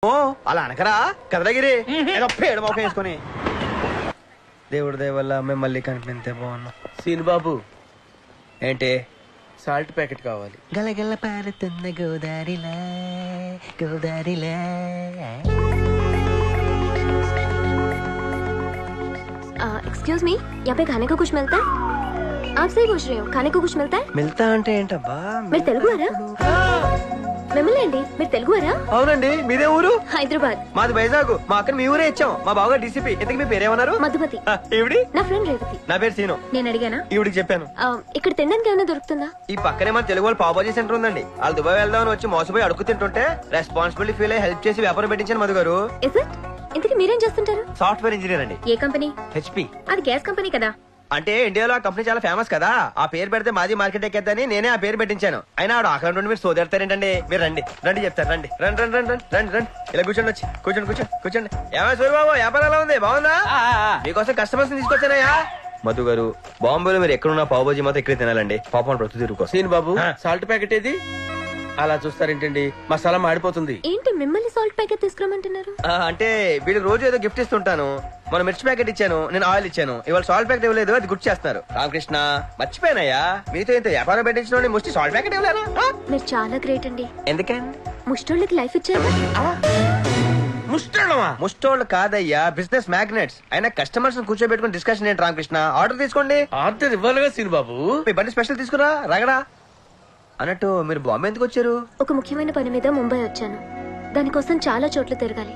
ఓ అలా అనకరా కదలగిరి ఏదో పేడు మొక్క వేసుకొని. దేవుడి దయ వల్ల మేము మళ్ళీ కనిపిస్తే బాగున్నాం. సీన్ బాబు ఏంటి? సాల్ట్ ప్యాకెట్ కావాలి. గలగల పారుతున్న గోదారిలా గోదారిలా. एक्सक्यूज मी, यहाँ पे खाने को कुछ मिलता है? आपसे ही पूछ रही हूँ, खाने को कुछ मिलता है? మిల్తా అంటే ఏంటబ్బా? మీరు తెలుగు వారా? మిమ్మల్ని అండి, మీరు తెలుగు వారా? అవునండి. మీదే ఊరు? హైదరాబాద్. మాది వైజాగ్. మా అక్కని మీ ఊరే ఇచ్చాం. మా బావగారు డీసీపీ. ఇంతకీ మీ పేరేమన్నారు? మధుమతి. ఈవిడి? నా ఫ్రెండ్ రేవతి. నా పేరు సీను. నేను అడిగానా? ఈవిడికి చెప్పాను. ఇక్కడ తినడానికి ఏమైనా దొరుకుతుందా? ఈ పక్కనే మన తెలుగు వాళ్ళు పావుబాజీ సెంటర్ ఉందండి. వాళ్ళు దుబాయ్ వెళ్దామని వచ్చి మోసపోయి అడుగు తింటుంటే రెస్పాన్సిబిలిటీ ఫీల్ అయ్యి హెల్ప్ చేసి వ్యాపారం పెట్టించాను మధు గారు. Is it? ఇంతకీ మీరేం చేస్తుంటారు? సాఫ్ట్వేర్ ఇంజనీర్ అండి. ఏ కంపెనీ? హెచ్పి. అది గ్యాస్ కంపెనీ కదా? అంటే ఇండియాలో ఆ కంపెనీ చాలా ఫేమస్ కదా, ఆ పేరు పెడితే మాది మార్కెట్ ఎక్కేద్దని నేనే ఆ పేరు పెట్టించాను. అయినా ఆడు ఆకలి నుండి మీరు సోదెడతారేంటండి? మీరు రండి రండి చెప్తారు. రండి రండి రండి రండి రండి రండి. ఇలా కూర్చోండి, వచ్చి కూర్చోండి కూర్చోండి కూర్చోండి. ఏమైనా సూర్యబాబు వ్యాపారం ఎలా ఉంది? బాగుందా? మీకోసం కస్టమర్స్ తీసుకొచ్చానయ్యా. మధు గారు బాంబేలో మీరు ఎక్కడున్నా పావుబాజీ మాత్రం ఇక్కడే తినాలండి. పాపం ప్రతి తిరుగుకోసం. సీన్ బాబు సాల్ట్ ప్యాకెట్ ఏది? అలా చూస్తారేంటండి, మసాలా మాడిపోతుంది. ఏంటి మిమ్మల్ని సాల్ట్ ప్యాకెట్ తీసుకురమ్మంటున్నారు? అంటే వీళ్ళకి రోజు ఏదో గిఫ్ట్ ఇస్తుంటాను. మన మిర్చి ప్యాకెట్ ఇచ్చాను, నేను ఆయిల్ ఇచ్చాను. ఇవాళ సాల్ట్ ప్యాకెట్ ఇవ్వలేదు, అది గుర్తు చేస్తున్నారు. రామకృష్ణ మర్చిపోయానయ్యా, మీతో ఇంత వ్యాపారం పెట్టించిన ముష్టి సాల్ట్ ప్యాకెట్ ఇవ్వలేనా? మీరు చాలా గ్రేట్ అండి. ఎందుకండి? ముష్టోళ్ళకి లైఫ్ ఇచ్చారు. ముష్టోళ్ళమా? ముష్టోళ్ళు కాదయ్యా, బిజినెస్ మ్యాగ్నెట్స్. అయినా కస్టమర్స్ కూర్చోబెట్టుకుని డిస్కషన్ ఏంటి రామకృష్ణ? ఆర్డర్ తీసుకోండి. ఆర్డర్ ఇవ్వాలిగా సీన్ బాబు. మీ బండి స్పెషల్ తీసుకురా రగడా. అన్నట్టు మీరు బాంబే ఎందుకు వచ్చారు? ఒక ముఖ్యమైన పని మీద ముంబై వచ్చాను. దానికోసం చాలా చోట్ల తిరగాలి.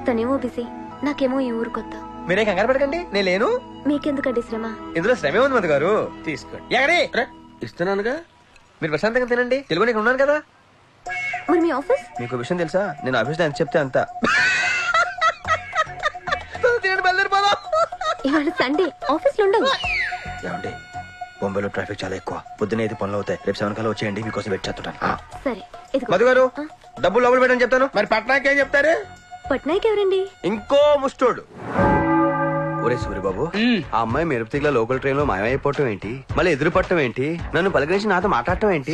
తనేమో బిజీ, నాకేమో ఈ ఊరు కొత్త. మీరే కంగారు పడకండి, నేను లేను. మీకెందుకండి శ్రమ? ఇందులో శ్రమే ఉంది మధు గారు. తీసుకోండి. ఎక్కడి? ఇస్తున్నానుగా. మీరు ప్రశాంతంగా తినండి, తెలుగు నీకు ఉన్నాను కదా. మరి మీ ఆఫీస్? మీకు విషయం తెలుసా? నేను ఆఫీస్ లో ఎంత చెప్తే అంత. ఇవాళ సండే ఆఫీస్ లో ఉండవు. ఏమండి, బొంబాయిలో ట్రాఫిక్ చాలా ఎక్కువ. పొద్దున అయితే పనులు అవుతాయి. రేపు 7 కల్లా వచ్చేయండి, మీకోసం వెయిట్ చేస్తుంటాను. సరే. మధు గారు డబ్బులు లోపల పెట్టని చెప్తాను. మరి పట్నాకి ఏం చెప్తారు? పట్నాయక్ ఎవరండి? ఇంకో ముస్టోడు. ఒరే సూర్యబాబు, ఆ అమ్మాయి మెరుపుతిగ్ల లోకల్ ట్రైన్ లో మాయమైపోవటం ఏంటి, మళ్ళీ ఎదురు పట్టడం ఏంటి, నన్ను పలకరించి నాతో మాట్లాడటం ఏంటి?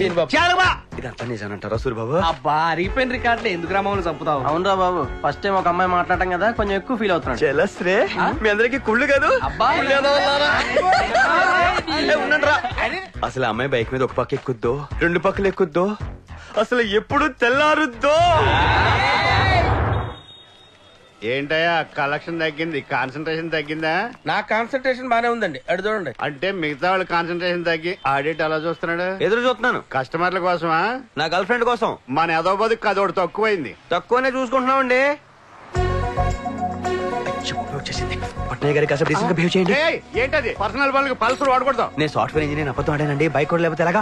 ఇదంతా నిజానంటారా సూర్యబాబు? అబ్బా రీపెన్ రికార్డులు ఎందుకు రామని చంపుతావు? అవునరా బాబు, ఫస్ట్ టైం ఒక అమ్మాయి మాట్లాడటం కదా, కొంచెం ఎక్కువ ఫీల్ అవుతున్నాడు. చెలస్రే మీ అందరికి కుళ్ళు కాదు. ఉండండిరా. అసలు అమ్మాయి బైక్ మీద ఒక పక్క ఎక్కుద్దో, 2 పక్కలు ఎక్కుద్దో, అసలు ఎప్పుడు తెల్లారుద్దో. ఏంటయ్యా కలెక్షన్ తగ్గింది, కాన్సన్ట్రేషన్ తగ్గిందా? నా కాన్సన్ట్రేషన్ బానే ఉందండి, అడు చూడండి. అంటే మిగతా వాళ్ళు కాన్సన్ట్రేషన్ తగ్గి ఆడిట్ అలా చూస్తున్నాడు. ఎదురు చూస్తున్నాను. కస్టమర్ల కోసమా? నా గర్ల్ ఫ్రెండ్ కోసం. మన ఎదో బదుకు అదొకటి తక్కువైంది. తక్కువనే చూసుకుంటున్నామండి. వచ్చేసింది. పట్నాయక్ గారికి అసలు డీసెంట్ గా బిహేవ్ చేయండి. ఏంటది? పర్సనల్ పనులకు పల్సర్ వాడకూడదు. నేను సాఫ్ట్వేర్ ఇంజనీర్, అబద్ధం ఆడానండి. బైక్ కూడా లేకపోతే ఎలాగా?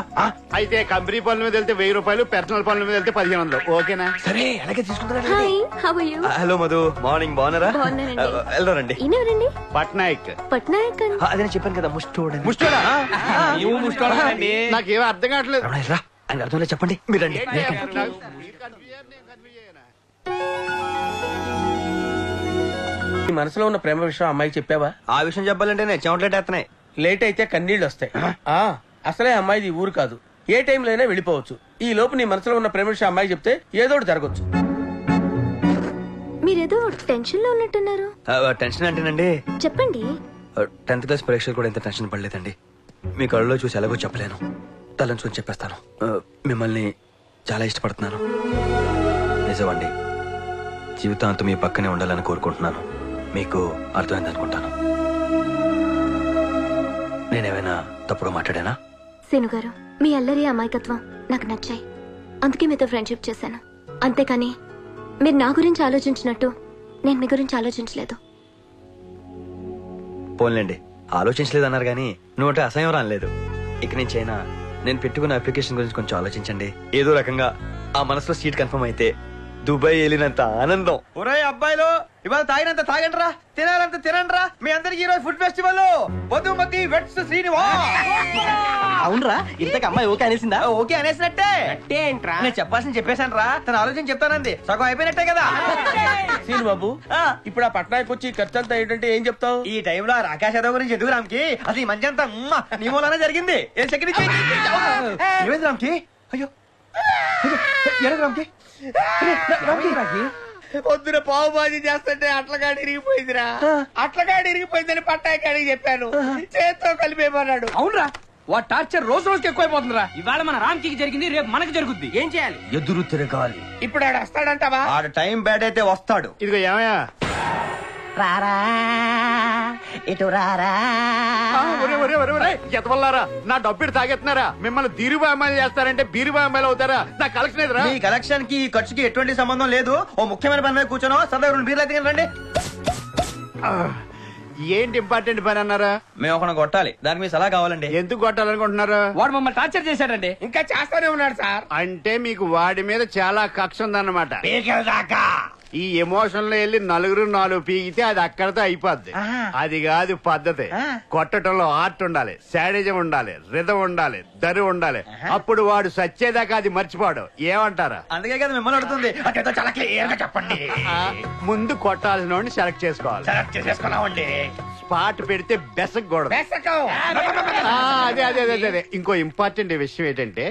అయితే కంపెనీ పనుల మీద వెళ్తే 1000 రూపాయలు, పర్సనల్ పనుల మీద వెళ్తే 1500. ఓకేనా? సరే అలాగే తీసుకుంటారా? Hi, how are you? Hello Madhu, morning. బాగున్నారా? బాగున్నానండి. వెళ్దారండి. ఈయనెవరండి? పట్నాయక్. పట్నాయక్ అని అదే చెప్పాను కదా, ముస్టోడు. ముష్టోడా? ముష్టోడండి. నాకేమీ అర్థం కావట్లేదు. రా అని అర్థం లేదు, చెప్పండి. మీరు రండి. నీ మనసులో ఉన్న ప్రేమ విషయం అమ్మాయికి చెప్పావా? ఆ విషయం చెప్పాలంటే నేను చెమటలేట్ వేస్తున్నాయి. లేట్ అయితే కన్నీళ్ళు వస్తాయి. అసలే అమ్మాయిది ఈ ఊరు కాదు, ఏ టైంలో అయినా వెళ్ళిపోవచ్చు. ఈ లోపు నీ మనసులో ఉన్న ప్రేమ విషయం అమ్మాయికి చెప్తే ఏదో ఒకటి జరగచ్చు. మీరేదో టెన్షన్ లో ఉన్నట్టున్నారు. టెన్షన్ అంటేనండి, చెప్పండి. 10th క్లాస్ పరీక్షలు కూడా ఇంత టెన్షన్ పడలేదండి. మీ కళ్ళలో చూసి ఎలాగో చెప్పలేను, తలంచుకొని చెప్పేస్తాను. మిమ్మల్ని చాలా ఇష్టపడుతున్నాను. నిజమండి, జీవితాంతం మీ పక్కనే ఉండాలని కోరుకుంటున్నాను. మీకు అర్థమైంది అనుకుంటాను. నేనేమైనా తప్పుగా మాట్లాడానా? సీను గారు, మీ అల్లరి అమాయకత్వం నాకు నచ్చాయి, అందుకే మీతో ఫ్రెండ్షిప్ చేశాను. అంతేకాని మీరు నా గురించి ఆలోచించినట్టు నేను మీ గురించి ఆలోచించలేదు. పోన్లేండి, ఆలోచించలేదన్నారు కానీ నువ్వు అసహ్యం రాలేదు. ఇక నుంచి అయినా నేను పెట్టుకున్న అప్లికేషన్ గురించి కొంచెం ఆలోచించండి. ఏదో రకంగా ఆ మనసులో సీట్ కన్ఫర్మ్ అయితే దుబాయ్ వెళ్ళినంత ఆనందం. ఒరే అబ్బాయిలు, ఇవాళ తాగినంత తాగండిరా, తినాలంత తినండిరా. మీ అందరికి ఈరోజు food festival. Madhumathi weds Srinivas. అవునరా, ఇంతకు అమ్మాయి ఓకే అనేసిందా? ఓకే అనేసినట్టే. ఏంట్రా నేను చెప్పాల్సింది చెప్పేశాను రా, తన ఆలోచన చెప్తానంది. సగం అయిపోయినట్టే కదా. సీన్ బాబు, ఇప్పుడు ఆ పట్నాయక్ వచ్చి ఖర్చు అంతా ఏంటంటే ఏం చెప్తావు? ఈ టైంలో రాకేష్ యాదవ్ గురించి ఎందుకు రామ్కి? అసలు ఈ మంచి అంతా నీ మూలానే జరిగింది. ఏమైంది రామ్కి? అయ్యో రామ్కి, రామ్కి పొద్దున పావు బాజీ చేస్తుంటే అట్లగాడి ఇరిగిపోయిందిరా. అట్లగాడి ఇరిగిపోయిందని పట్టాయి కాడికి చెప్పాను. చేత్తో కలిపేమన్నాడు. అవునరా వా టార్చర్ రోజు రోజుకి ఎక్కువైపోతుందిరా. ఇవాళ మన రామ్కి జరిగింది, రేపు మనకి జరుగుద్ది. ఏం చేయాలి? ఎదురు తిరగాలి. ఇప్పుడు ఆడు వస్తాడంటావా? ఆడ టైం బ్యాడ్ అయితే వస్తాడు. ఇదిగో ఏమయ్యా రారా ఇటు రారా. ఎతవల్లారా నా డబ్బులు తాగెత్తున్నారా? మిమ్మల్ని దీరుబాయి అమ్మాయిలు చేస్తారంటే బీరుబాయి అమ్మాయిలు అవుతారా? నా కలెక్షన్ ఎదురా? మీ కలెక్షన్ కి ఈ ఖర్చుకి ఎటువంటి సంబంధం లేదు. ఓ ముఖ్యమైన పని మీద కూర్చోను. సదా 2 బీర్లు అయితే రండి. ఏంటి ఇంపార్టెంట్ పని అన్నారా? మేము ఒక కొట్టాలి, దానికి మీ సలహా కావాలండి. ఎందుకు కొట్టాలనుకుంటున్నారు? వాడు మమ్మల్ని టార్చర్ చేశాడండి. ఇంకా చేస్తానే ఉన్నాడు సార్. అంటే మీకు వాడి మీద చాలా కక్ష ఉందన్నమాట. ఈ ఎమోషన్ లో వెళ్ళి 4 పీకితే అది అక్కడతో అయిపోద్ది. అది కాదు పద్ధతి. కొట్టడంలో ఆర్ట్ ఉండాలి, శాడిజం ఉండాలి, రిధం ఉండాలి, దరి ఉండాలి. అప్పుడు వాడు సచ్చేదాకా అది మర్చిపోడు. ఏమంటారా? అందుకే కదా మిమ్మల్ని అడుగుతుంది. చాలా క్లియర్ గా చెప్పండి. ముందు కొట్టాల్సిన వాడిని సెలెక్ట్ చేసుకోవాలి. స్పాట్ పెడితే బెసకూడదు. అదే అదే అదే అదే. ఇంకో ఇంపార్టెంట్ విషయం ఏంటంటే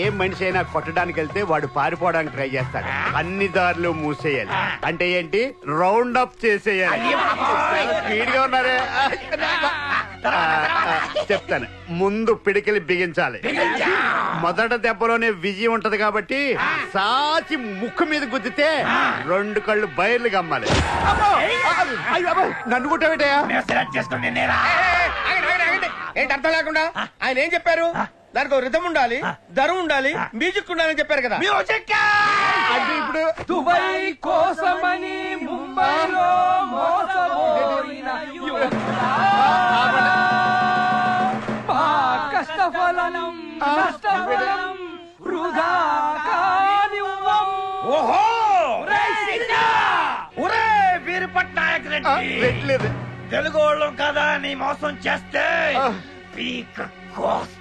ఏ మనిషి అయినా కొట్టడానికి వెళ్తే వాడు పారిపోవడానికి ట్రై చేస్తాడు. అన్ని దారులు మూసేయాలి. అంటే ఏంటి? రౌండ్ అప్ చేసేయాలి. స్పీడ్ గా ఉన్నారే. చెప్తాను. ముందు పిడికిలి బిగించాలి. మొదట దెబ్బలోనే విజయం ఉంటది కాబట్టి సాచి ముక్కు మీద గుద్దితే 2 కళ్ళు బయర్లు గమ్మాలి. నన్ను కుట్టబెట్టయా? ఏంటి అర్థం లేకుండా? ఆయన ఏం చెప్పారు? దానికి రిథం ఉండాలి, దరు ఉండాలి, మ్యూజిక్ ఉండాలని చెప్పారు కదా. అంటే ఇప్పుడు దుబాయ్ కోసమని ముంబైలో మోసపోయిన కష్టఫలం నష్టఫలం వృధా కానివ్వం. ఓహో ఒరే వీరు పట్నాయక్ రెడ్డి, పెట్టలేదు. తెలుగు వాళ్ళం కదా నీ మోసం చేస్తే పీక కోస్తా.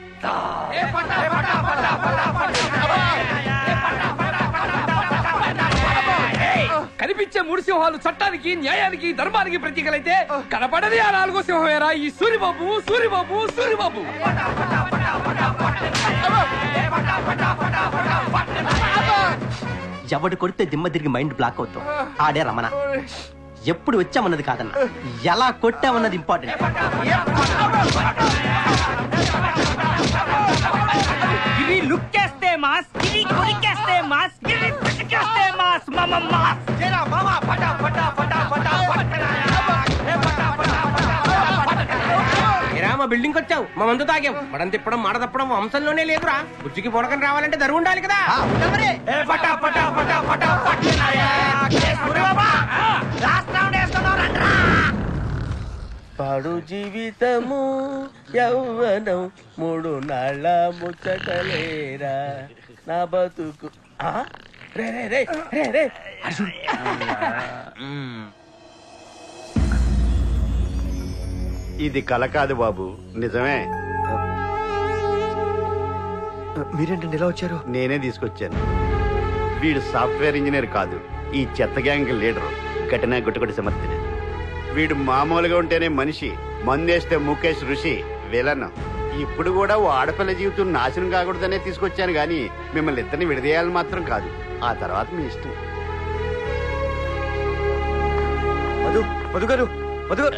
కనిపించే 3 సింహాలు చట్టానికి, న్యాయానికి, ధర్మానికి ప్రతీకలైతే కనపడది ఆ 4వ సింహమేరా ఈ సూరిబాబు. సూరిబాబు సూరిబాబు ఎవడు కొడితే దిమ్మ తిరిగి మైండ్ బ్లాక్ అవుతాం. ఆడే రమణ. ఎప్పుడు వచ్చామన్నది కాదన్న, ఎలా కొట్టామన్నది ఇంపార్టెంట్. ఇవి లుక్కేస్తే మాస్, ఇవి కొరికేస్తే మాస్, ఇవి పిసికేస్తే మాస్. మాస్ మా బిల్డింగ్ వచ్చావు, మా మందు తాగాం. మడం తిప్పడం, మాట తప్పడం వంశంలోనే లేదురా. బుజ్జికి పొడకని రావాలంటే దరువు ఉండాలి కదా. పాడు జీవితము యౌవనం 3 నాళ్ళ ముచ్చటలేరా నా బతుకు. రే రే రే రే రే ఇది కల కాదు బాబు, నిజమే. మీరేంటండి ఇలా వచ్చారు? నేనే తీసుకొచ్చాను. వీడు సాఫ్ట్వేర్ ఇంజనీర్ కాదు, ఈ చెత్త గ్యాంగ్ లీడర్. ఘటన గుట్టుకొట్టి సమర్థిన. వీడు మామూలుగా ఉంటేనే మనిషి, మందేస్తే ముఖేష్ ఋషి విలన్. ఇప్పుడు కూడా ఓ ఆడపిల్ల జీవితం నాశనం కాకూడదనే తీసుకొచ్చాను గాని మిమ్మల్ని ఇద్దరిని విడదీయాలని మాత్రం కాదు. ఆ తర్వాత మీ ఇష్టం. మధు మధు గారు, మధు గారు.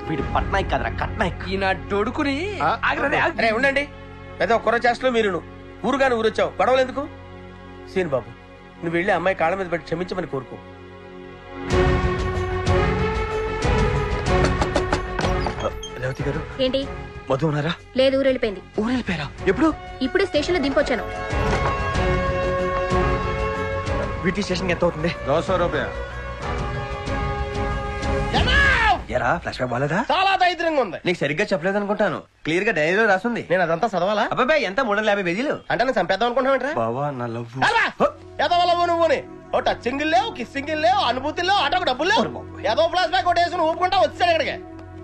వీడు పట్నాయక్ కాదురా, కట్నాయక్. ఈయన డొడుకుని అరే ఉండండి. పెద్ద కుర్ర చేష్టలో మీరు ఊరుగాని ఊరొచ్చావు, గొడవలు ఎందుకు? సీన్ బాబు, నువ్వు వెళ్ళి అమ్మాయి కాళ్ళ మీద పెట్టి క్షమించమని కోరుకో. రేవతి గారు, ఏంటి? మధు ఉన్నారా? లేదు, ఊరు వెళ్ళిపోయింది. ఊరు వెళ్ళిపోయారా? ఎప్పుడు? ఇప్పుడే స్టేషన్ లో దింపొచ్చాను. వీటి స్టేషన్ ఎంత అవుతుంది? 200 రూపాయలు. ఎరా ఫ్లాష్ బ్యాక్ బాలేదా? చాలా దైద్యంగా ఉంది. నీకు సరిగ్గా చెప్పలేదు అనుకుంటాను. క్లియర్ గా డైరీలో రాసింది. నేను అదంతా చదవాలా? అబ్బాయి ఎంత 350 పేజీలు. అంటే నేను చంపేద్దాం అనుకుంటున్నావు. బావా నా లవ్. నువ్వుని ఓ టచ్చింగ్ లేవు, కిస్సింగ్ లేవు, అనుభూతి లేవు, అటొక డబ్బులు లేవు. ఏదో ఫ్లాష్ బ్యాక్ ఒకటి వేసుకుని ఊపుకుంటా వచ్చాడు ఇక్కడికి.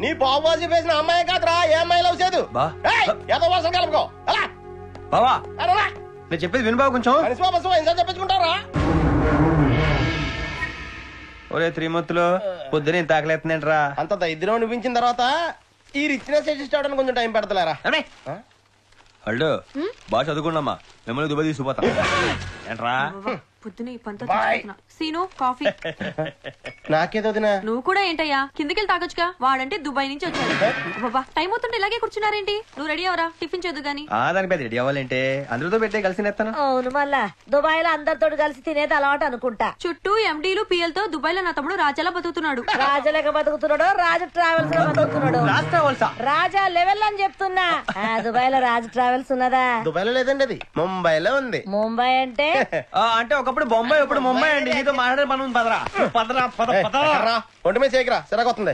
నీ బాబుజీ వేసిన అమ్మాయి కాదురా, ఏ అమ్మాయి లవ్ చేయదు. ఏదో వర్షం కలుపుకో. అలా బావా నేను చెప్పేది విను బావ కొంచెం. చెప్పించుకుంటారా? ఒరే త్రిమూర్తులు, పొద్దున ఇంత ఆకలేస్తుందేంట్రా? అంత దరిద్రం అనిపించిన తర్వాత ఈ రిచ్నెస్ అడ్జస్ట్ అవడానికి కొంచెం టైం పెడతలేరా? అల్లు బాగా చదువుకున్నామ్మా, మిమ్మల్ని దుబాయ్ తీసుకుపోతాం ఏంట్రా పొద్దున ఈ పంతో తెచ్చుకుంటున్నా. Scene coffee. నాకేదో వదినా. నువ్వు కూడా ఏంటయ్యా కిందకెళ్ళి తాగొచ్చుగా. వాడంటే దుబాయ్ నుంచి వచ్చాడు. బాబా టైం అవుతుంటే ఇలాగే కూర్చున్నారేంటి? నువ్వు రెడీ అవరా, టిఫిన్ చేద్దు గాని. దానికి పెద్ద రెడీ అవ్వాలంటే అందరితో పెట్టే కలిసి నేస్తాను. అవును మళ్ళా దుబాయ్ లో అందరితో కలిసి తినేది అలవాటు అనుకుంటా. చుట్టూ ఎండీలు పిఎల్తో దుబాయ్ లో నా తమ్ముడు రాజాలా బతుకుతున్నాడు. రాజలేక బతుకుతున్నాడు, రాజు ట్రావెల్స్ లో బతుకుతున్నాడు. రాజా లెవెల్ అని చెప్తున్నా. దుబాయ్ లో రాజు ట్రావెల్స్ ఉన్నదా? దుబాయ్ లో లేదండి, అది ముంబైలో ఉంది. ముంబై అంటే అంటే ఒకప్పుడు బొంబాయి, ఇప్పుడు ముంబై అండి. నీతో మాట్లాడే పని ఉంది. పదరా పదరా పద పదరా. ఒంటి మీద చేయకరా, సిరగొస్తుంది.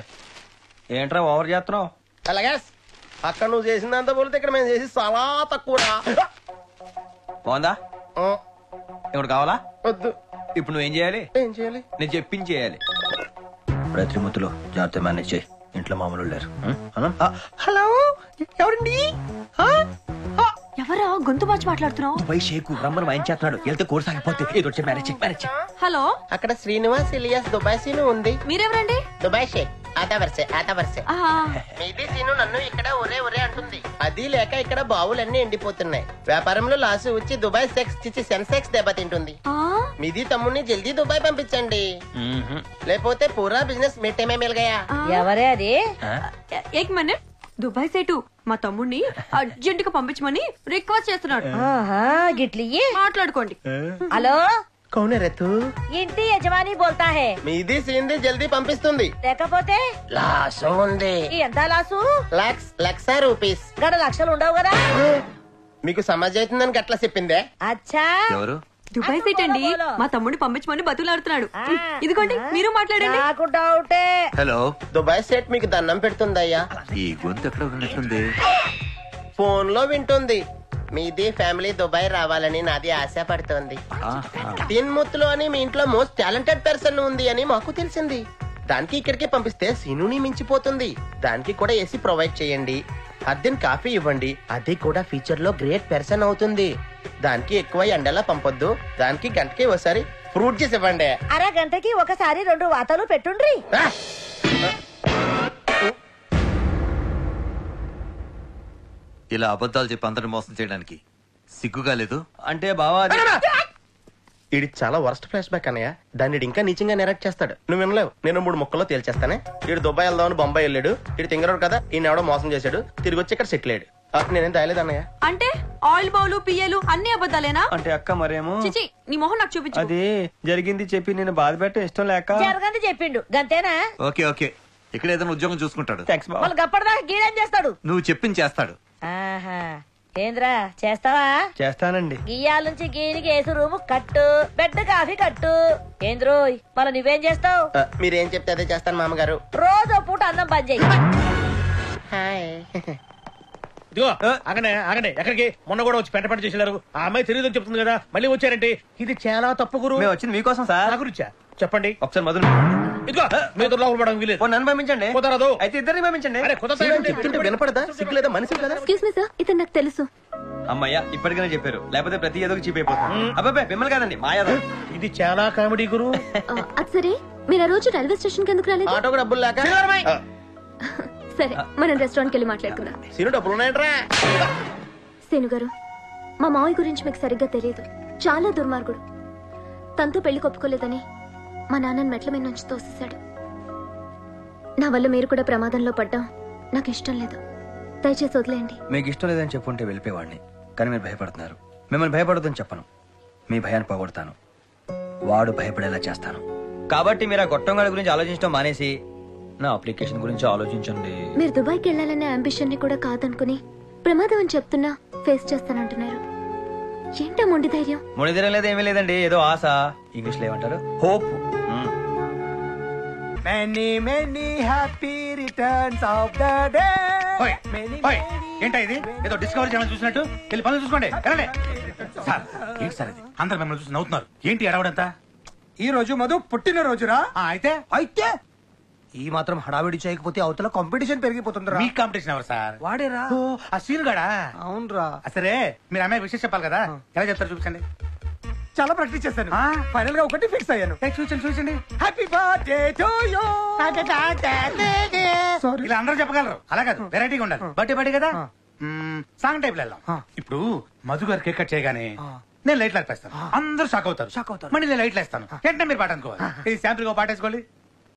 ఏంట్రా ఓవర్ చేస్తున్నావు? అలాగే అక్కడ నువ్వు చేసిందంతా పోలితే ఇక్కడ మేము చేసి చాలా తక్కువ. బాగుందా? ఇప్పుడు కావాలా? వద్దు. ఇప్పుడు నువ్వేం చేయాలి? ఏం చేయాలి? నేను చెప్పించేయాలి. త్రిమూర్తులు జాగ్రత్త మేనేజ్ చేయి. ఇంట్లో మామూలు లేరు. హలో ఎవరండి? ఎవరా గొంతు మార్చి మాట్లాడుతున్నావు? దుబాయ్ షేకు రమ్మని వాయించేస్తున్నాడు. వెళ్తే కోర్స్ ఆగిపోతే ఏదో వచ్చి మ్యారేజ్ మ్యారేజ్. హలో, అక్కడ శ్రీనివాస్ ఇలియాస్ దుబాయ్ సీను ఉంది. మీరెవరండి? దుబాయ్ షేక్ ఆతా వరసే. ఆహా, మీది సీను నన్ను ఇక్కడ ఒరే అంటుంది. అది లేక ఇక్కడ బావులన్నీ ఎండిపోతున్నాయి. వ్యాపారంలో లాసు వచ్చి దుబాయ్ సెన్సెక్స్ దెబ్బతింటుంది. ఆ? మీది తమ్ముడిని జల్దీ దుబాయ్ పంపించండి, లేకపోతే పూరా బిజినెస్ మిట్టమే మిల్గయా. ఎవరే అది? ఏక్ మినిట్. దుబాయ్ సేటు మా తమ్ముడిని అర్జెంట్ గా పంపించమని రిక్వెస్ట్ చేస్తున్నాడు. ఆహా, గిట్లియ్యి మాట్లాడుకోండి. హలో, కౌనే రేతు ఇంటి యజమాని బోల్తా హే. మీది సీన్ది జల్దీ పంపిస్తుంది. లేకపోతే లాసు ఉంది. ఎంత లాసు? లక్ష రూపీస్. గడ లక్షలు ఉండవు కదా? మీకు సమాజ్ అవుతుందని గట్లా చెప్పిందే. అచ్చా, ఎవరు? దుబాయ్ సేట్ అండి మా తమ్ముడిని పంపించమని బతులాడుతున్నాడు. ఇదిగోండి మీరు మాట్లాడండి. నాకు డౌటే. హలో, దుబాయ్ సెట్ మీకు దండం పెడుతుందయ్యా. ఈ గొంతు ఎక్కడ ఉన్నట్లుంది? ఫోన్ లో వింటుంది. మీది ఫ్యామిలీ దుబాయ్ రావాలని నాది ఆశ పడుతోంది. తిన్ముత్తులో అని మీ ఇంట్లో మోస్ట్ టాలెంటెడ్ పర్సన్ ఉంది అని మాకు తెలిసింది. దానికి ఇక్కడికి పంపిస్తే సీనుని మించిపోతుంది. దానికి కూడా ఏసీ ప్రొవైడ్ చేయండి, అద్దెన్ కాఫీ ఇవ్వండి. అది కూడా ఫ్యూచర్ లో గ్రేట్ పర్సన్ అవుతుంది. దానికి ఎక్కువ ఎండలా పంపొద్దు. దానికి గంటకి ఒకసారి ఫ్రూట్ జ్యూస్ ఇవ్వండి. అరగంటకి ఒకసారి 2 వాతలు పెట్టుండ్రి. ఇలా అబద్ధాలు చెప్పి అందరిని మోసం చేయడానికి సిగ్గుగా లేదు? అంటే బావా ఇది చాలా వర్స్ట్ ఫ్లాష్ బ్యాక్ అన్నయ్య. దాన్ని ఇంకా నీచంగా నెరెక్ట్ చేస్తాడు. నువ్వు వినలేవు. నేను 3 ముక్కల్లో తేల్చేస్తానే. ఇడు దుబాయ్ వెళ్దామని బొంబాయి వెళ్ళాడు. ఇడు తింగరాడు కదా, ఈయన ఎవడో మోసం చేశాడు. తిరిగి వచ్చి ఇక్కడ సెటిల్ అయ్యాడు. నేనేం దాయలేదు అన్నయ్య. అంటే ఆయిల్ బౌలు పియ్యలు అన్ని అబద్ధాలేనా? అంటే అక్క మరేమో చిచి నీ మొహం నాకు చూపించు. అది జరిగింది చెప్పి నేను బాధ పెట్టే ఇష్టం లేక. జరగంది చెప్పిండు గంతేనా? ఓకే ఓకే, ఇక్కడ ఏదైనా ఉద్యోగం చూసుకుంటాడు. థ్యాంక్స్ బావ. వాళ్ళు గప్పటిదాకా గీడేం చేస్తాడు? నువ్వు చెప్పింది చేస్తాడు. ఆహా, ఏంద్రా చేస్తావా? చేస్తానండి. గియ్యాల నుంచి గీనికి ఏసు రూము కట్టు, బెడ్ కాఫీ కట్టు. ఏంద్రోయ్ మళ్ళీ నువ్వేం చేస్తావు? మీరేం చెప్తే అదే చేస్తాను మామగారు. రోజు పూట అన్నం పని చెయ్యి. హాయ్. ఇదిగో ఆగండి ఎక్కడికి? మొన్న కూడా వచ్చి పెంట చేసేలారు. ఆ అమ్మాయి తెలియదని చెప్తుంది కదా, మళ్ళీ వచ్చారంటే ఇది చాలా తప్పు గురు. మేము వచ్చింది మీకోసం సార్. నా గురించా? చెప్పండి ఒకసారి మొదలు. ఇదిగో మీ లోపల పడడం వీలేదు. నన్ను పంపించండి. కుదరదు. అయితే ఇద్దరిని పంపించండి. అరే చెప్తుంటే వినపడదా? సిగ్గు లేదా? మనుషులు కదా. ఎక్స్క్యూజ్ మీ సార్, ఇతను నాకు తెలుసు. అమ్మయ్యా ఇప్పటికైనా చెప్పారు, లేకపోతే ప్రతి ఏదో చీప్ అయిపోతుంది. అబ్బాయి మిమ్మల్ని కాదండి మా యాదవ్. ఇది చాలా కామెడీ గురు. అది సరే, మీరు ఆ రోజు రైల్వే స్టేషన్ కి ఎందుకు రాలేదు? ఆటోకు డబ్బులు లేక. సరే, మనం రెస్టారెంట్ కి వెళ్ళి మాట్లాడుకుందాం. సీను డబ్బులు ఉన్నాయంట్రా. సేను గారు, మా మావయ్య గురించి మీకు సరిగ్గా తెలియదు. చాలా దుర్మార్గుడు. తనతో పెళ్లి కొప్పుకోలేదని మా నాన్నని మెట్ల మీద నుంచి తోసేశాడు. నా వల్ల మీరు కూడా ప్రమాదంలో పడ్డాం నాకు ఇష్టం లేదు. దయచేసి వదిలేయండి. మీకు ఇష్టం లేదని చెప్పుంటే వెళ్ళిపోయేవాడిని, కానీ మీరు భయపడుతున్నారు. మిమ్మల్ని భయపడొద్దని చెప్పను, మీ భయాన్ని పోగొడతాను. వాడు భయపడేలా చేస్తాను. కాబట్టి మీరు ఆ గొట్టంగాడి గురించి ఆలోచించడం మానేసి నా అప్లికేషన్ గురించి ఆలోచించండి. మీరు దుబాయ్కి వెళ్ళాలనే అంబిషన్ ని కూడా కాదనుకుని ప్రమాదం అని చెప్తున్నా ఫేస్ చేస్తానంటున్నారు. ఏంటా మొండి ధైర్యం? మొండి ధైర్యం లేదు, ఏమీ లేదండి. ఏదో ఆశ. ఇంగ్లీష్ లో ఏమంటారు? Hope. Many many happy returns of the day. ఏంటా ఇది? ఏదో డిస్కవరీ ఛానల్ చూసినట్టు వెళ్ళి పనులు చూసుకోండి. సార్ ఏంటి సార్ ఇది? అందరు మిమ్మల్ని చూసి నవ్వుతున్నారు. ఏంటి అడవడంతా? ఈ రోజు మధు పుట్టిన రోజురా. అయితే అయితే ఈ మాత్రం హడావిడి చేయకపోతే అవతల కాంపిటీషన్ పెరిగిపోతుందిరా. మీ కాంపిటీషన్ ఎవరు సార్? వాడేరా. ఓ, ఆ సీన్ గడా? అవునరా. సరే మీరు అమ్మాయి విషయం చెప్పాలి కదా, ఎలా చెప్తారు చూపించండి. చాలా ప్రాక్టీస్ చేశాను. ఫైనల్ గా ఒకటి ఫిక్స్ అయ్యాను. చూపించండి. Happy birthday to you. ఇలా అందరూ చెప్పగలరు, అలా కాదు వెరైటీగా ఉండాలి. బర్త్డే కదా సాంగ్ టైప్ వెళ్దాం ఇప్పుడు మధు గారు కేక్ కట్ చేయగానే నేను లైట్లు ఆర్పేస్తాను అందరూ షాక్ అవుతారు మళ్ళీ నేను లైట్లు వేస్తాను వెంటనే మీరు పాట అనుకోవాలి ఇది శాంపుల్ గా పాట వేసుకోవాలి